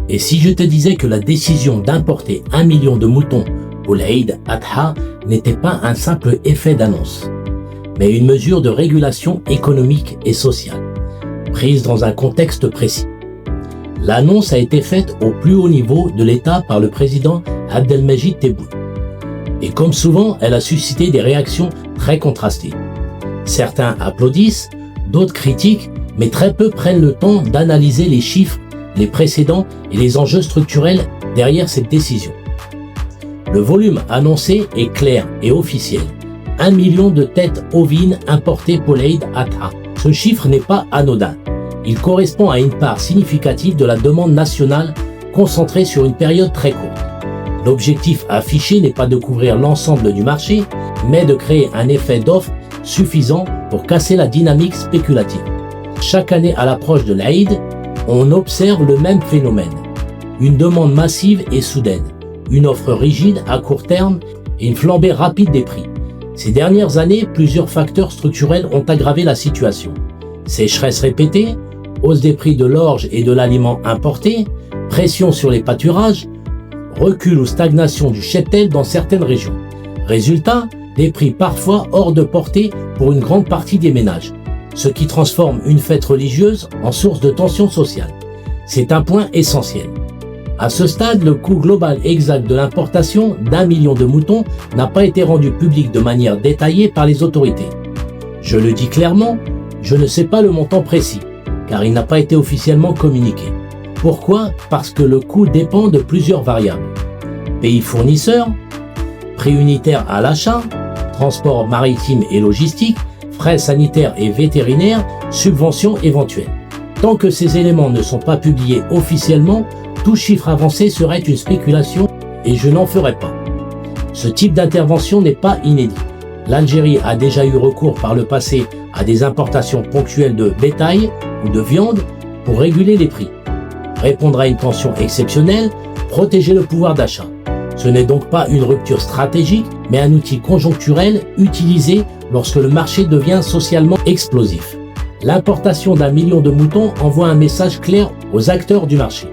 Et si je te disais que la décision d'importer 1 million de moutons pour l'Aïd Adha n'était pas un simple effet d'annonce, mais une mesure de régulation économique et sociale, prise dans un contexte précis. L'annonce a été faite au plus haut niveau de l'État par le président Abdelmajid Tebboune. Et comme souvent, elle a suscité des réactions très contrastées. Certains applaudissent, d'autres critiquent, mais très peu prennent le temps d'analyser les chiffres, les précédents et les enjeux structurels derrière cette décision. Le volume annoncé est clair et officiel. 1 million de têtes ovines importées pour l'Aïd Adha. Ce chiffre n'est pas anodin. Il correspond à une part significative de la demande nationale concentrée sur une période très courte. L'objectif affiché n'est pas de couvrir l'ensemble du marché, mais de créer un effet d'offre suffisant pour casser la dynamique spéculative. Chaque année à l'approche de l'Aïd, on observe le même phénomène. Une demande massive et soudaine, une offre rigide à court terme et une flambée rapide des prix. Ces dernières années, plusieurs facteurs structurels ont aggravé la situation. Sécheresse répétée, hausse des prix de l'orge et de l'aliment importé, pression sur les pâturages, recul ou stagnation du cheptel dans certaines régions. Résultat, des prix parfois hors de portée pour une grande partie des ménages, ce qui transforme une fête religieuse en source de tension sociale. C'est un point essentiel. À ce stade, le coût global exact de l'importation d'1 million de moutons n'a pas été rendu public de manière détaillée par les autorités. Je le dis clairement, je ne sais pas le montant précis, car il n'a pas été officiellement communiqué. Pourquoi ? Parce que le coût dépend de plusieurs variables. Pays fournisseur, prix unitaire à l'achat, transport maritime et logistique, frais sanitaires et vétérinaires, subventions éventuelles. Tant que ces éléments ne sont pas publiés officiellement, tout chiffre avancé serait une spéculation et je n'en ferai pas. Ce type d'intervention n'est pas inédit. L'Algérie a déjà eu recours par le passé à des importations ponctuelles de bétail ou de viande pour réguler les prix, répondre à une tension exceptionnelle, protéger le pouvoir d'achat. Ce n'est donc pas une rupture stratégique, mais un outil conjoncturel utilisé lorsque le marché devient socialement explosif. L'importation d'1 million de moutons envoie un message clair aux acteurs du marché.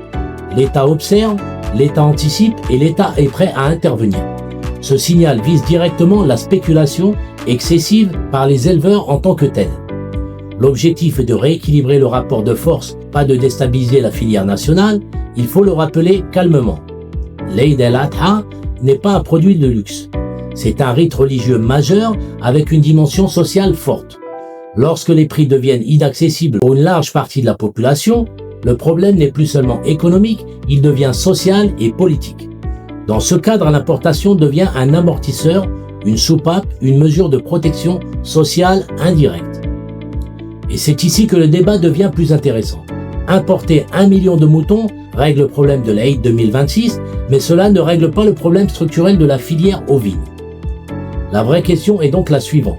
L'État observe, l'État anticipe et l'État est prêt à intervenir. Ce signal vise directement la spéculation excessive par les éleveurs en tant que telle. L'objectif est de rééquilibrer le rapport de force, pas de déstabiliser la filière nationale, il faut le rappeler calmement. L'Aïd al-Adha n'est pas un produit de luxe. C'est un rite religieux majeur avec une dimension sociale forte. Lorsque les prix deviennent inaccessibles pour une large partie de la population, le problème n'est plus seulement économique, il devient social et politique. Dans ce cadre, l'importation devient un amortisseur, une soupape, une mesure de protection sociale indirecte. Et c'est ici que le débat devient plus intéressant. Importer 1 million de moutons règle le problème de l'Aïd 2026, mais cela ne règle pas le problème structurel de la filière ovine. La vraie question est donc la suivante.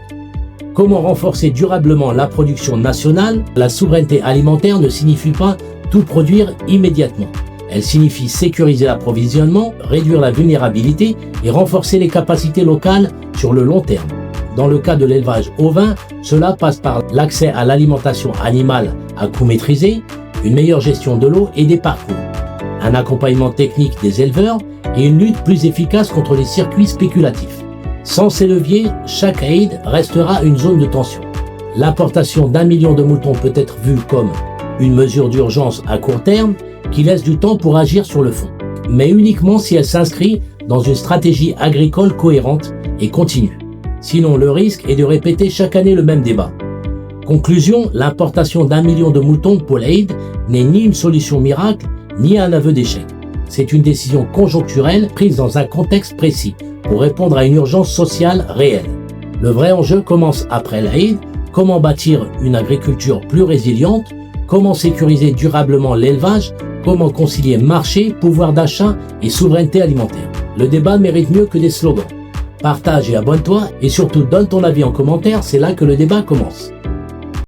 Comment renforcer durablement la production nationale ? La souveraineté alimentaire ne signifie pas tout produire immédiatement. Elle signifie sécuriser l'approvisionnement, réduire la vulnérabilité et renforcer les capacités locales sur le long terme. Dans le cas de l'élevage ovin, cela passe par l'accès à l'alimentation animale à coût maîtrisé, une meilleure gestion de l'eau et des parcours, un accompagnement technique des éleveurs et une lutte plus efficace contre les circuits spéculatifs. Sans ces leviers, chaque Aïd restera une zone de tension. L'importation d'1 million de moutons peut être vue comme une mesure d'urgence à court terme qui laisse du temps pour agir sur le fond, mais uniquement si elle s'inscrit dans une stratégie agricole cohérente et continue. Sinon, le risque est de répéter chaque année le même débat. Conclusion, l'importation d'1 million de moutons pour l'Aïd n'est ni une solution miracle, ni un aveu d'échec. C'est une décision conjoncturelle prise dans un contexte précis pour répondre à une urgence sociale réelle. Le vrai enjeu commence après l'Aïd, comment bâtir une agriculture plus résiliente, comment sécuriser durablement l'élevage, comment concilier marché, pouvoir d'achat et souveraineté alimentaire. Le débat mérite mieux que des slogans. Partage et abonne-toi et surtout donne ton avis en commentaire, c'est là que le débat commence.